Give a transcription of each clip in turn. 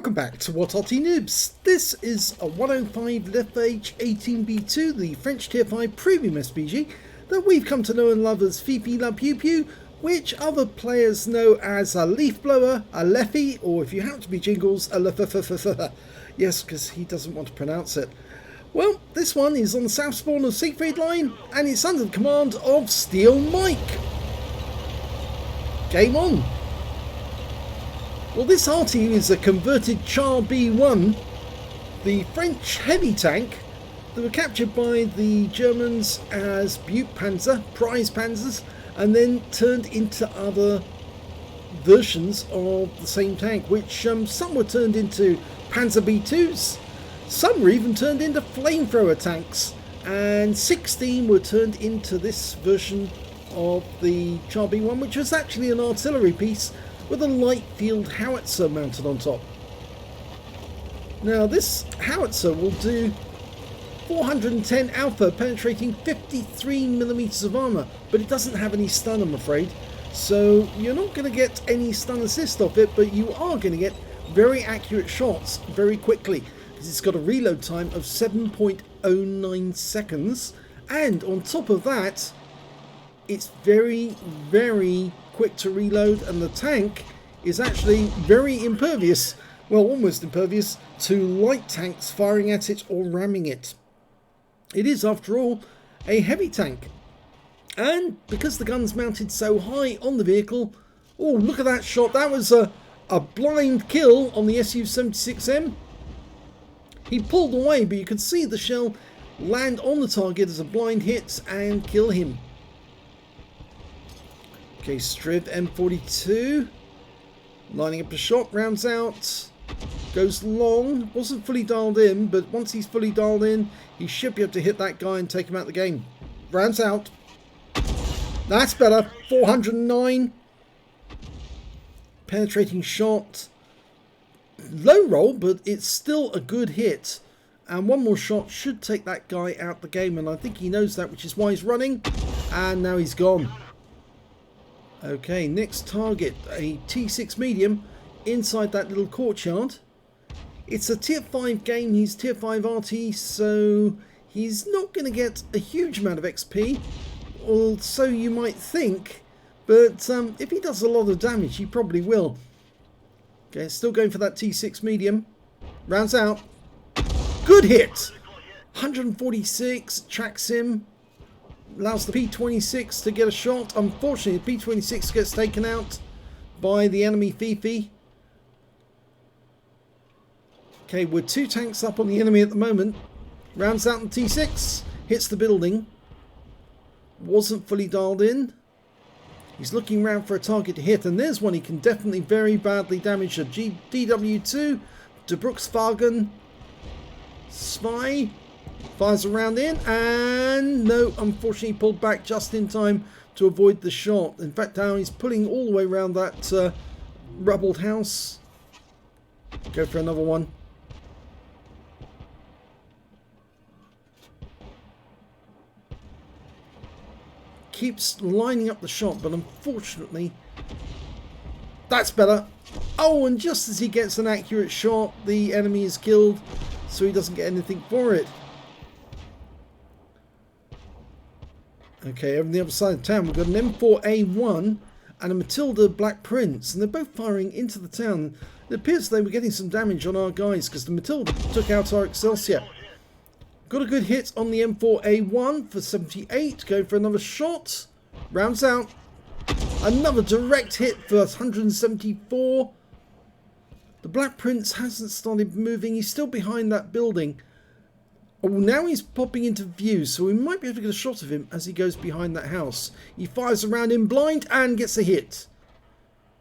Welcome back to What Arty Noobs. This is a 105 leFH18B2, the French Tier 5 Premium SPG that we've come to know and love as Fifi La Pew Pew, which other players know as a leaf blower, a leFhy, or if you happen to be Jingles, a leFH18B2. Yes, because he doesn't want to pronounce it. Well, this one is on the south spawn of Siegfried Line, and it's under the command of Steel Mike. Game on. Well, this Arty is a converted Char B1, the French heavy tank that were captured by the Germans as Butte Panzer, prize panzers, and then turned into other versions of the same tank, which some were turned into Panzer B2s, some were even turned into flamethrower tanks, and 16 were turned into this version of the Char B1, which was actually an artillery piece with a light field howitzer mounted on top. Now this howitzer will do 410 alpha, penetrating 53mm of armour, but it doesn't have any stun, I'm afraid, so you're not going to get any stun assist off it, but you are going to get very accurate shots very quickly, because it's got a reload time of 7.09 seconds, and on top of that it's very quick to reload, and the tank is actually very impervious, well, almost impervious to light tanks firing at it or ramming it. It is, after all, a heavy tank, and because the gun's mounted so high on the vehicle, oh, look at that shot. That was a blind kill on the Su-76M. He pulled away, but you could see the shell land on the target as a blind hit and kill him. Okay, Striv M42, lining up a shot, rounds out, goes long, wasn't fully dialed in, but once he's fully dialed in, he should be able to hit that guy and take him out of the game. Rounds out, that's better, 409, penetrating shot, low roll, but it's still a good hit, and one more shot should take that guy out the game, and I think he knows that, which is why he's running, and now he's gone. Okay, next target, a T6 medium inside that little courtyard. It's a tier 5 game, he's tier 5 Arty, so he's not going to get a huge amount of XP, or so you might think, but if he does a lot of damage, he probably will. Okay, still going for that T6 medium. Rounds out. Good hit! 146, tracks him. Allows the P26 to get a shot. Unfortunately, the P26 gets taken out by the enemy Fifi. Okay, we're 2 tanks up on the enemy at the moment. Rounds out the T6, hits the building. Wasn't fully dialed in. He's looking around for a target to hit, and there's one he can definitely very badly damage. A DW2, De Brooksvagen, Spy. Fires a round in, and no, unfortunately pulled back just in time to avoid the shot. In fact, now he's pulling all the way around that rubbled house. Go for another one. Keeps lining up the shot, but unfortunately, that's better. Oh, and just as he gets an accurate shot, the enemy is killed, so he doesn't get anything for it. Okay, over on the other side of town, we've got an M4A1 and a Matilda Black Prince, and they're both firing into the town. It appears they were getting some damage on our guys because the Matilda took out our Excelsior. Got a good hit on the M4A1 for 78, going for another shot. Rounds out. Another direct hit for 174. The Black Prince hasn't started moving, he's still behind that building. Oh, now he's popping into view, so we might be able to get a shot of him as he goes behind that house. He fires around in blind and gets a hit.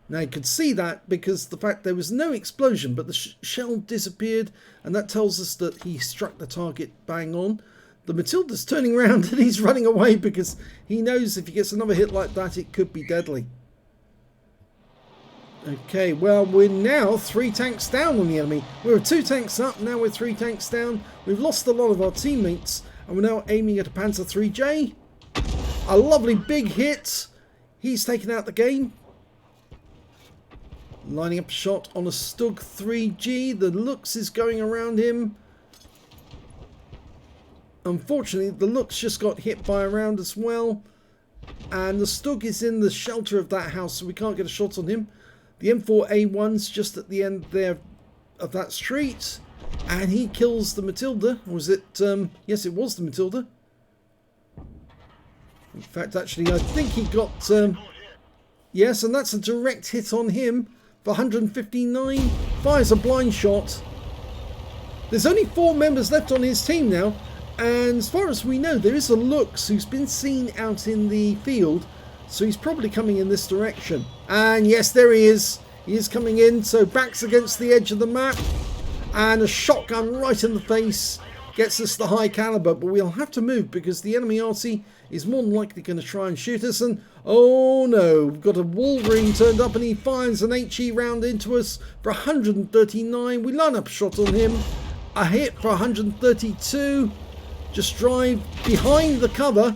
Now you could see that because the fact there was no explosion, but the shell disappeared, and that tells us that he struck the target bang on. The Matilda's turning around and he's running away because he knows if he gets another hit like that, it could be deadly. Okay, well, we're now 3 tanks down on the enemy. We were 2 tanks up, now we're 3 tanks down. We've lost a lot of our teammates, and we're now aiming at a Panzer 3J. A lovely big hit. He's taken out the game. Lining up a shot on a Stug 3G. The Lux is going around him. Unfortunately, the Lux just got hit by a round as well. And the Stug is in the shelter of that house, so we can't get a shot on him. The M4A1's just at the end there of that street. And he kills the Matilda. Or was it? Yes, it was the Matilda. In fact, actually, I think he got... yes, and that's a direct hit on him for 159. Fires a blind shot. There's only 4 members left on his team now. And as far as we know, there is a Lux who's been seen out in the field. So he's probably coming in this direction. And yes, there he is. He is coming in. So backs against the edge of the map. And a shotgun right in the face. Gets us the high caliber. But we'll have to move because the enemy Arty is more than likely going to try and shoot us. And oh no, we've got a Wolverine turned up and he fires an HE round into us for 139. We line up a shot on him. A hit for 132. Just drive behind the cover.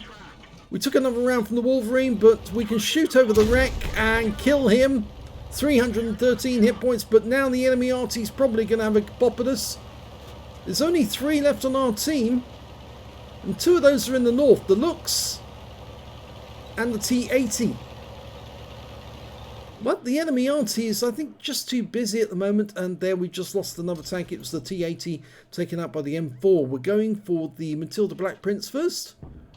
We took another round from the Wolverine, but we can shoot over the wreck and kill him. 313 hit points, but now the enemy Arty's probably going to have a pop at us. There's only 3 left on our team, and 2 of those are in the north. The Lux and the T80. But the enemy Arty is, I think, just too busy at the moment. And there we just lost another tank. It was the T80 taken out by the M4. We're going for the Matilda Black Prince first.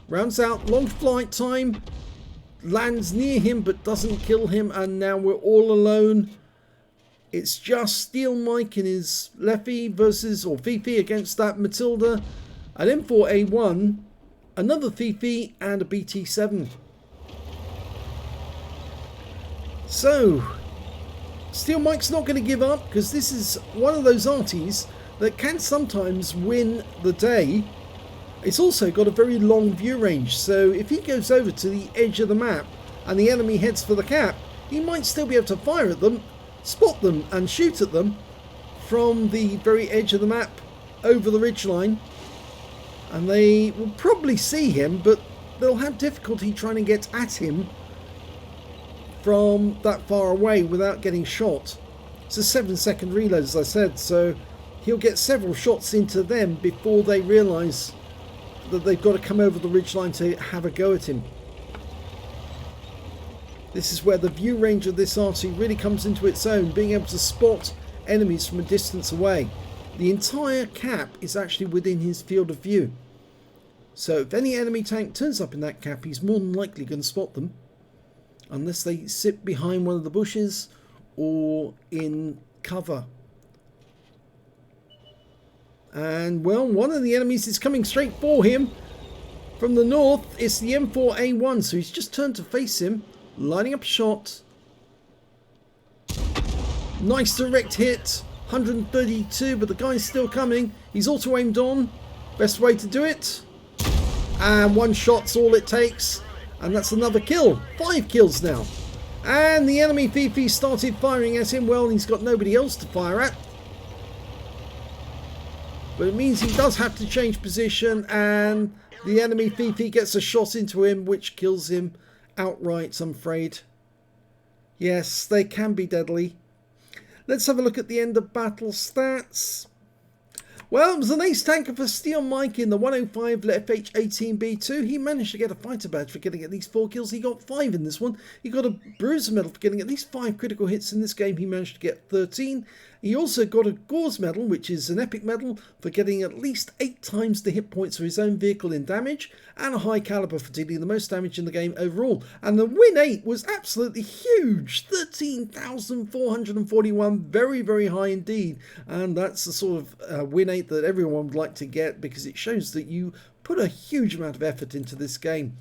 Rounds out, long flight time. Lands near him but doesn't kill him. And now we're all alone. It's just Steel Mike and his leFH versus, or leFH against that Matilda. An M4A1, another leFH and a BT7. So, Steel Mike's not going to give up because this is one of those Artys that can sometimes win the day. It's also got a very long view range, so if he goes over to the edge of the map and the enemy heads for the cap, he might still be able to fire at them, spot them and shoot at them from the very edge of the map over the ridgeline. And they will probably see him, but they'll have difficulty trying to get at him from that far away without getting shot. It's a 7-second reload, as I said, so he'll get several shots into them before they realise that they've got to come over the ridgeline to have a go at him. This is where the view range of this Arty really comes into its own, being able to spot enemies from a distance away. The entire cap is actually within his field of view. So if any enemy tank turns up in that cap, he's more than likely going to spot them. Unless they sit behind one of the bushes or in cover. And well, one of the enemies is coming straight for him from the north. It's the M4A1, so he's just turned to face him, lining up a shot. Nice direct hit, 132, but the guy's still coming. He's auto aimed on. Best way to do it. And 1 shot's all it takes. And that's another kill. 5 kills now. And the enemy leFH started firing at him. Well, he's got nobody else to fire at. But it means he does have to change position. And the enemy leFH gets a shot into him, which kills him outright, I'm afraid. Yes, they can be deadly. Let's have a look at the end of battle stats. Well, it was an ace tanker for Steel Mike in the 105 leFH18B2. He managed to get a fighter badge for getting at least 4 kills. He got 5 in this one. He got a bruiser medal for getting at least 5 critical hits in this game. He managed to get 13. He also got a Gore's medal, which is an epic medal, for getting at least 8 times the hit points of his own vehicle in damage, and a high caliber for dealing the most damage in the game overall. And the win 8 was absolutely huge, 13,441, very, very high indeed. And that's the sort of win 8 that everyone would like to get, because it shows that you put a huge amount of effort into this game.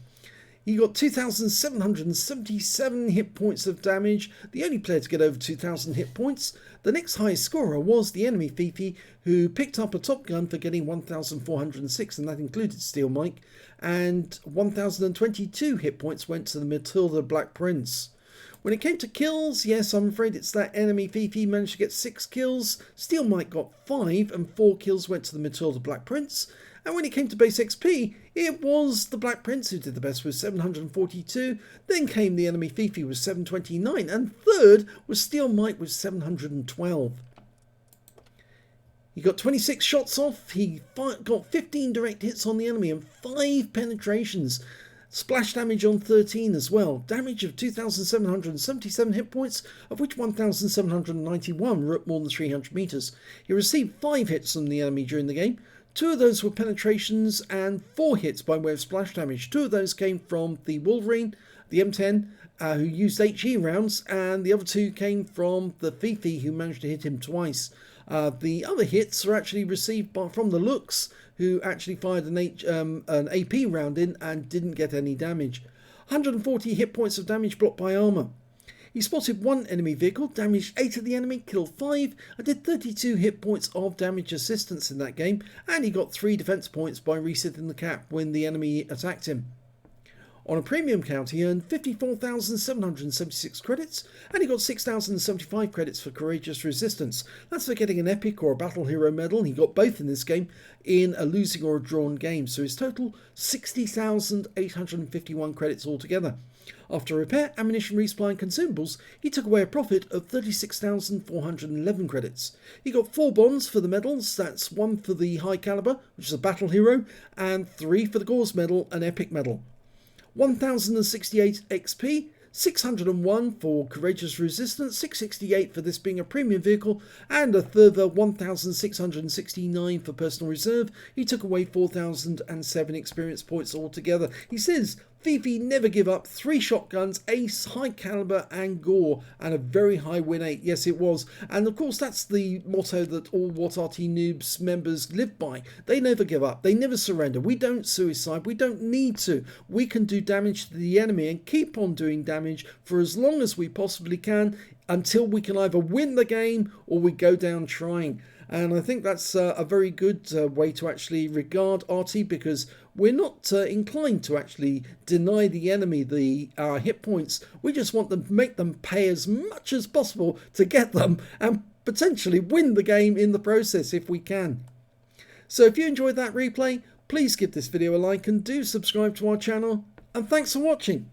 He got 2,777 hit points of damage, the only player to get over 2,000 hit points. The next highest scorer was the enemy leFH, who picked up a top gun for getting 1,406, and that included Steel Mike, and 1,022 hit points went to the Matilda Black Prince. When it came to kills, yes, I'm afraid it's that enemy leFH managed to get 6 kills, Steel Mike got 5, and 4 kills went to the Matilda Black Prince. And when it came to base XP, it was the Black Prince who did the best with 742, then came the enemy Fifi with 729, and third was Steel Mike with 712. He got 26 shots off, he got 15 direct hits on the enemy and 5 penetrations. Splash damage on 13 as well. Damage of 2,777 hit points, of which 1,791 were at more than 300 meters. He received 5 hits from the enemy during the game. 2 of those were penetrations and 4 hits by way of splash damage. 2 of those came from the Wolverine, the M10, who used HE rounds, and the other 2 came from the Fifi, who managed to hit him twice. The other hits were actually received from the Lux, who actually fired an AP round in and didn't get any damage. 140 hit points of damage blocked by armour. He spotted 1 enemy vehicle, damaged 8 of the enemy, killed 5, and did 32 hit points of damage assistance in that game, and he got 3 defense points by resetting the cap when the enemy attacked him. On a premium count, he earned 54,776 credits, and he got 6,075 credits for Courageous Resistance. That's for getting an Epic or a Battle Hero medal. He got both in this game in a losing or a drawn game, so his total 60,851 credits altogether. After repair, ammunition, resupply and consumables, he took away a profit of 36,411 credits. He got 4 bonds for the medals, that's 1 for the High Caliber, which is a Battle Hero, and 3 for the Gore's medal, an Epic medal. 1,068 XP, 601 for Courageous Resistance, 668 for this being a premium vehicle, and a further 1,669 for Personal Reserve. He took away 4,007 experience points altogether. He says, Fifi never give up, 3 shotguns, Ace, High Caliber and Gore, and a very high win rate. Yes, it was. And of course, that's the motto that all What Arty Noobs members live by. They never give up. They never surrender. We don't suicide. We don't need to. We can do damage to the enemy and keep on doing damage for as long as we possibly can until we can either win the game or we go down trying. And I think that's a very good way to actually regard Arty, because we're not inclined to actually deny the enemy the hit points. We just want them to make them pay as much as possible to get them and potentially win the game in the process if we can. So if you enjoyed that replay, please give this video a like and do subscribe to our channel. And thanks for watching.